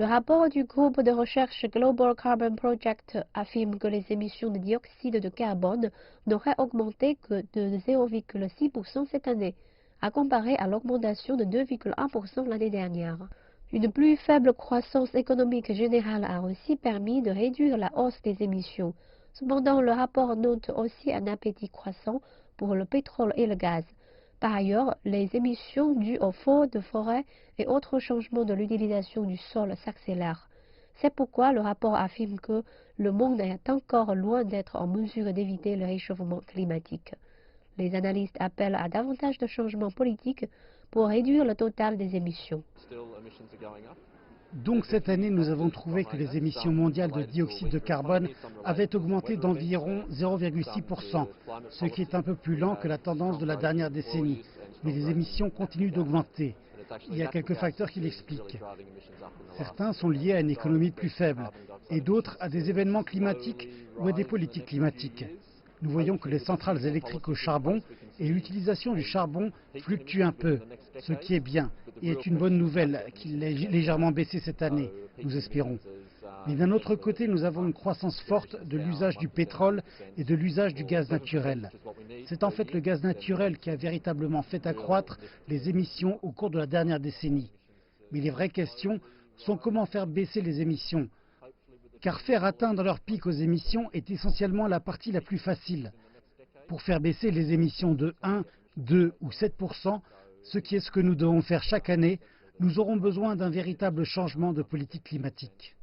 Le rapport du groupe de recherche Global Carbon Project affirme que les émissions de dioxyde de carbone n'auraient augmenté que de 0,6% cette année, à comparer à l'augmentation de 2,1% l'année dernière. Une plus faible croissance économique générale a aussi permis de réduire la hausse des émissions. Cependant, le rapport note aussi un appétit croissant pour le pétrole et le gaz. Par ailleurs, les émissions dues aux feux de forêt et autres changements de l'utilisation du sol s'accélèrent. C'est pourquoi le rapport affirme que le monde est encore loin d'être en mesure d'éviter le réchauffement climatique. Les analystes appellent à davantage de changements politiques pour réduire le total des émissions. Donc cette année, nous avons trouvé que les émissions mondiales de dioxyde de carbone avaient augmenté d'environ 0,6%, ce qui est un peu plus lent que la tendance de la dernière décennie. Mais les émissions continuent d'augmenter. Il y a quelques facteurs qui l'expliquent. Certains sont liés à une économie plus faible et d'autres à des événements climatiques ou à des politiques climatiques. Nous voyons que les centrales électriques au charbon et l'utilisation du charbon fluctuent un peu, ce qui est bien et est une bonne nouvelle qu'il ait légèrement baissé cette année, nous espérons. Mais d'un autre côté, nous avons une croissance forte de l'usage du pétrole et de l'usage du gaz naturel. C'est en fait le gaz naturel qui a véritablement fait accroître les émissions au cours de la dernière décennie. Mais les vraies questions sont comment faire baisser les émissions. Car faire atteindre leur pic aux émissions est essentiellement la partie la plus facile. Pour faire baisser les émissions de 1, 2 ou 7%, ce qui est ce que nous devons faire chaque année, nous aurons besoin d'un véritable changement de politique climatique.